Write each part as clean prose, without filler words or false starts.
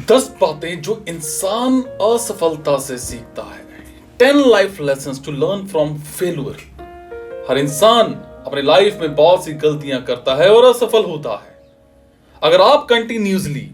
10 बातें जो इंसान असफलता से सीखता है। 10 life lessons to learn from failure. हर इंसान अपने लाइफ में बहुत सी गलतियां करता है और असफल होता है। अगर आप कंटिन्यूसली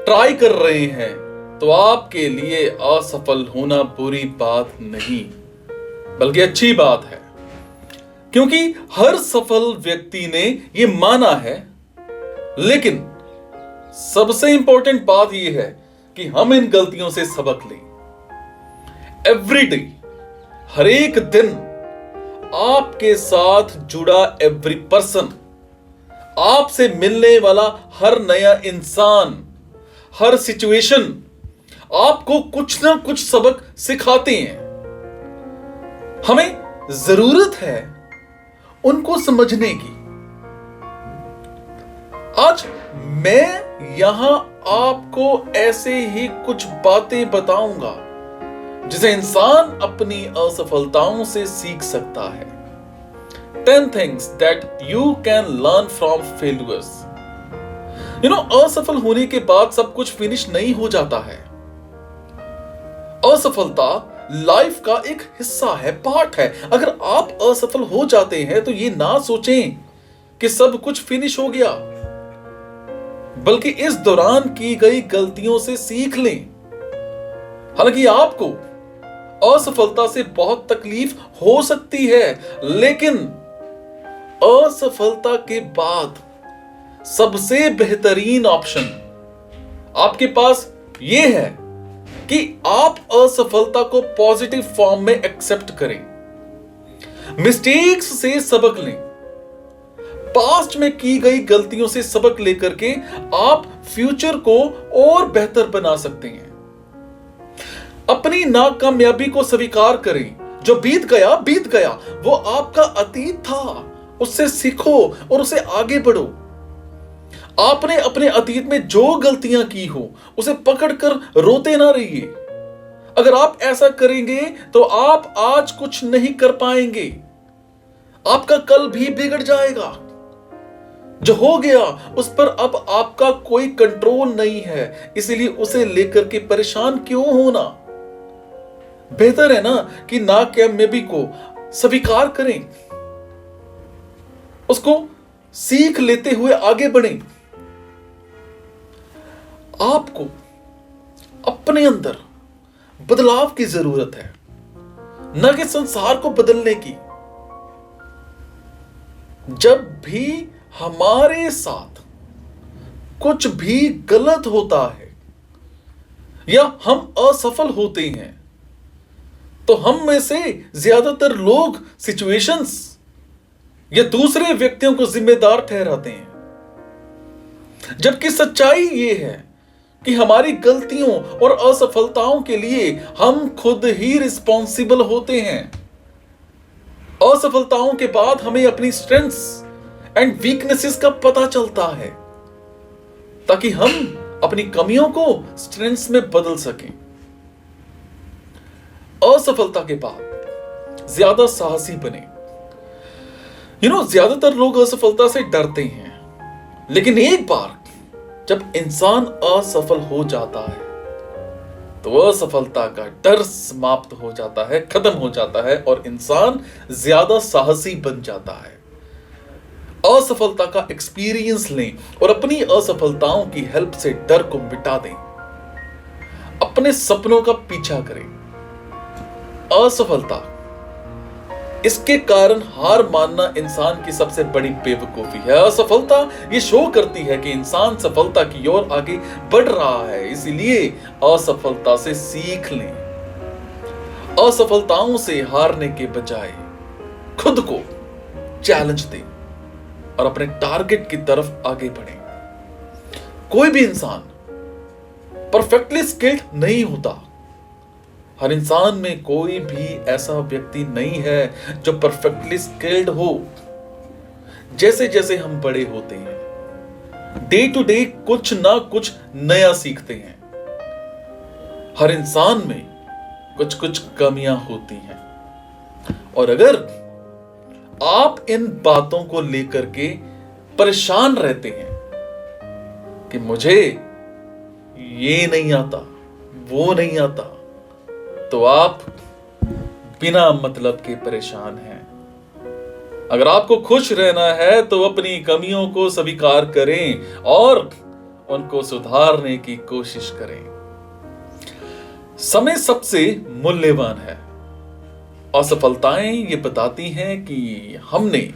ट्राई कर रहे हैं तो आपके लिए असफल होना बुरी बात नहीं बल्कि अच्छी बात है, क्योंकि हर सफल व्यक्ति ने यह माना है। लेकिन सबसे इंपॉर्टेंट बात यह है कि हम इन गलतियों से सबक लें। एवरी डे, हर एक दिन आपके साथ जुड़ा एवरी पर्सन, आपसे मिलने वाला हर नया इंसान, हर सिचुएशन आपको कुछ ना कुछ सबक सिखाते हैं। हमें जरूरत है उनको समझने की। आज मैं यहां आपको ऐसे ही कुछ बातें बताऊंगा जिसे इंसान अपनी असफलताओं से सीख सकता है। 10 things that you can learn from failures। असफल होने के बाद सब कुछ फिनिश नहीं हो जाता है। असफलता लाइफ का एक हिस्सा है, पार्ट है। अगर आप असफल हो जाते हैं तो ये ना सोचें कि सब कुछ फिनिश हो गया, बल्कि इस दौरान की गई गलतियों से सीख लें। हालांकि आपको असफलता से बहुत तकलीफ हो सकती है, लेकिन असफलता के बाद सबसे बेहतरीन ऑप्शन आपके पास यह है कि आप असफलता को पॉजिटिव फॉर्म में एक्सेप्ट करें, मिस्टेक्स से सबक लें। पास्ट में की गई गलतियों से सबक लेकर के आप फ्यूचर को और बेहतर बना सकते हैं। अपनी नाकामयाबी को स्वीकार करें। जो बीत गया, वो आपका अतीत था। उससे सीखो और उसे आगे बढ़ो। आपने अपने अतीत में जो गलतियां की हो उसे पकड़कर रोते ना रहिए। अगर आप ऐसा करेंगे तो आप आज कुछ नहीं कर पाएंगे। आपका कल भी बिगड़ जाएगा। जो हो गया उस पर अब आपका कोई कंट्रोल नहीं है, इसलिए उसे लेकर के परेशान क्यों होना। बेहतर है ना कि नाकामयाबी को स्वीकार करें, उसको सीख लेते हुए आगे बढ़ें। आपको अपने अंदर बदलाव की जरूरत है, न कि संसार को बदलने की। जब भी हमारे साथ कुछ भी गलत होता है या हम असफल होते हैं तो हम में से ज्यादातर लोग सिचुएशंस या दूसरे व्यक्तियों को जिम्मेदार ठहराते हैं, जबकि सच्चाई यह है कि हमारी गलतियों और असफलताओं के लिए हम खुद ही रिस्पॉन्सिबल होते हैं। असफलताओं के बाद हमें अपनी स्ट्रेंथ्स एंड वीकनेसेस का पता चलता है, ताकि हम अपनी कमियों को स्ट्रेंथ्स में बदल सकें। असफलता के बाद ज्यादा साहसी बने। ज्यादातर लोग असफलता से डरते हैं, लेकिन एक बार जब इंसान असफल हो जाता है तो असफलता का डर समाप्त हो जाता है, खत्म हो जाता है और इंसान ज्यादा साहसी बन जाता है। असफलता का एक्सपीरियंस लें और अपनी असफलताओं की हेल्प से डर को मिटा दें। अपने सपनों का पीछा करें। असफलता, इसके कारण हार मानना इंसान की सबसे बड़ी बेवकूफी है। असफलता ये शो करती है कि इंसान सफलता की ओर आगे बढ़ रहा है, इसीलिए असफलता से सीख लें। असफलताओं से हारने के बजाय खुद को चैलेंज दें और अपने टारगेट की तरफ आगे बढ़ें। कोई भी इंसान परफेक्टली स्किल्ड नहीं होता। हर इंसान में कोई भी ऐसा व्यक्ति नहीं है जो परफेक्टली स्किल्ड हो। जैसे जैसे हम बड़े होते हैं, डे टू डे कुछ ना कुछ नया सीखते हैं। हर इंसान में कुछ कुछ कमियां होती हैं, और अगर आप इन बातों को लेकर के परेशान रहते हैं कि मुझे ये नहीं आता, वो नहीं आता, तो आप बिना मतलब के परेशान हैं। अगर आपको खुश रहना है तो अपनी कमियों को स्वीकार करें और उनको सुधारने की कोशिश करें। समय सबसे मूल्यवान है। असफलताएं ये बताती हैं कि हमने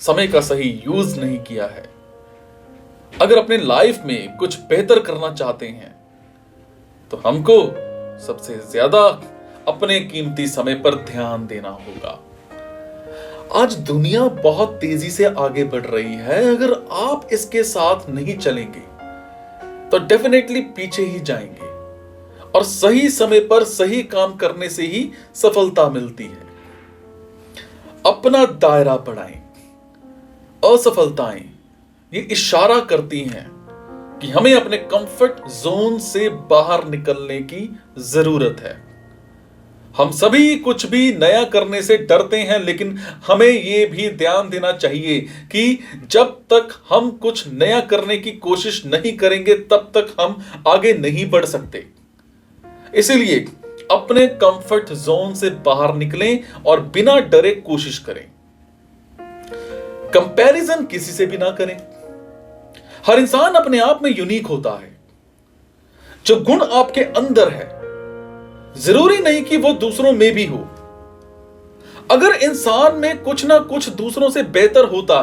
समय का सही यूज नहीं किया है। अगर अपने लाइफ में कुछ बेहतर करना चाहते हैं तो हमको सबसे ज्यादा अपने कीमती समय पर ध्यान देना होगा। आज दुनिया बहुत तेजी से आगे बढ़ रही है। अगर आप इसके साथ नहीं चलेंगे तो डेफिनेटली पीछे ही जाएंगे, और सही समय पर सही काम करने से ही सफलता मिलती है। अपना दायरा बढ़ाएं। असफलताएं ये इशारा करती हैं कि हमें अपने कंफर्ट जोन से बाहर निकलने की जरूरत है। हम सभी कुछ भी नया करने से डरते हैं, लेकिन हमें यह भी ध्यान देना चाहिए कि जब तक हम कुछ नया करने की कोशिश नहीं करेंगे तब तक हम आगे नहीं बढ़ सकते। इसलिए अपने कंफर्ट जोन से बाहर निकलें और बिना डरे कोशिश करें। कंपैरिजन किसी से भी ना करें। हर इंसान अपने आप में यूनिक होता है। जो गुण आपके अंदर है जरूरी नहीं कि वो दूसरों में भी हो। अगर इंसान में कुछ ना कुछ दूसरों से बेहतर होता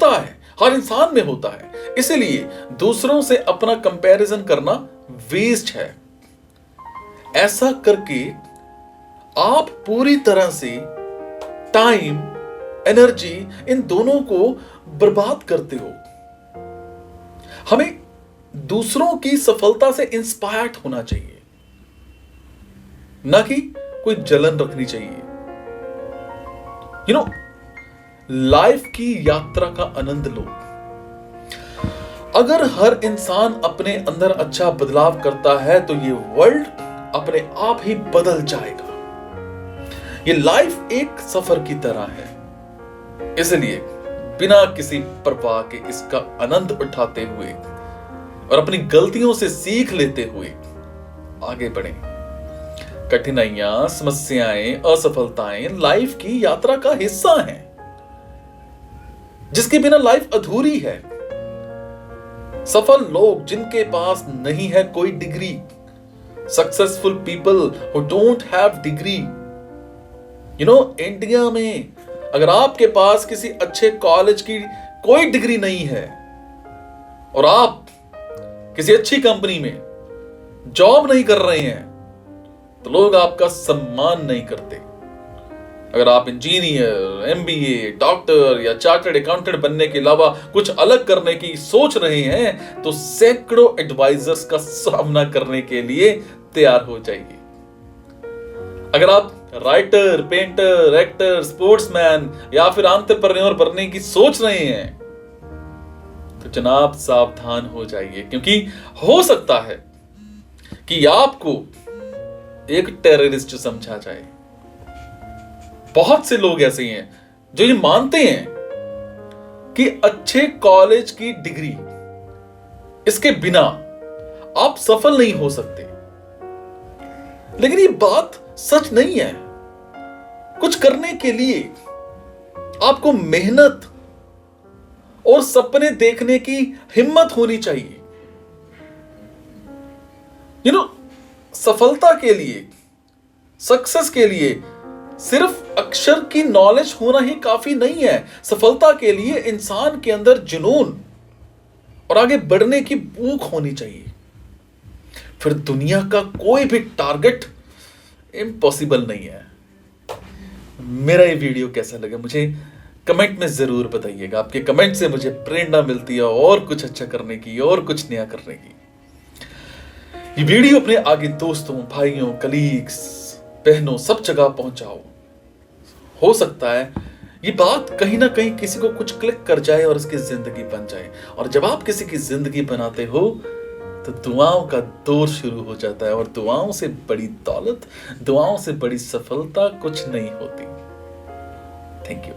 है, हर इंसान में होता है, इसलिए दूसरों से अपना कंपैरिजन करना वेस्ट है। ऐसा करके आप पूरी तरह से टाइम, एनर्जी इन दोनों को बर्बाद करते हो। हमें दूसरों की सफलता से इंस्पायर्ड होना चाहिए, ना कि कोई जलन रखनी चाहिए। लाइफ की यात्रा का आनंद लो। अगर हर इंसान अपने अंदर अच्छा बदलाव करता है तो ये वर्ल्ड अपने आप ही बदल जाएगा। ये लाइफ एक सफर की तरह है, इसलिए बिना किसी परवाह के इसका आनंद उठाते हुए और अपनी गलतियों से सीख लेते हुए आगे बढ़ें। कठिनाइयां, समस्याएं, असफलताएं लाइफ की यात्रा का हिस्सा हैं, जिसके बिना लाइफ अधूरी है। सफल लोग जिनके पास नहीं है कोई degree, successful people who don't have degree. India में अगर आपके पास किसी अच्छे कॉलेज की कोई डिग्री नहीं है और आप किसी अच्छी कंपनी में जॉब नहीं कर रहे हैं तो लोग आपका सम्मान नहीं करते। अगर आप इंजीनियर, एमबीए, डॉक्टर या चार्टर्ड अकाउंटेंट बनने के अलावा कुछ अलग करने की सोच रहे हैं तो सैकड़ों एडवाइजर्स का सामना करने के लिए तैयार हो जाइए। अगर आप राइटर, पेंटर, एक्टर, स्पोर्ट्समैन या फिर एंटरप्रेन्योर बनने की सोच रहे हैं तो जनाब सावधान हो जाइए, क्योंकि हो सकता है कि आपको एक टेररिस्ट समझा जाए। बहुत से लोग ऐसे हैं जो ये मानते हैं कि अच्छे कॉलेज की डिग्री इसके बिना आप सफल नहीं हो सकते, लेकिन ये बात सच नहीं है। कुछ करने के लिए आपको मेहनत और सपने देखने की हिम्मत होनी चाहिए। सफलता के लिए, सक्सेस के लिए सिर्फ अक्षर की नॉलेज होना ही काफी नहीं है। सफलता के लिए इंसान के अंदर जुनून और आगे बढ़ने की भूख होनी चाहिए। फिर दुनिया का कोई भी टारगेट इम्पॉसिबल नहीं है। मेरा ये वीडियो कैसा लगा मुझे कमेंट में जरूर बताइएगा। आपके कमेंट से मुझे प्रेरणा मिलती है और कुछ अच्छा करने की और कुछ नया करने की। ये वीडियो अपने आगे दोस्तों, भाइयों, कलीग्स, बहनों सब जगह पहुंचाओ। हो सकता है ये बात कहीं ना कहीं किसी को कुछ क्लिक कर जाए और उसकी जिंदगी बन जाए। और जब आप किसी की जिंदगी बनाते हो तो दुआओं का दौर शुरू हो जाता है, और दुआओं से बड़ी दौलत, दुआओं से बड़ी सफलता कुछ नहीं होती। Thank you.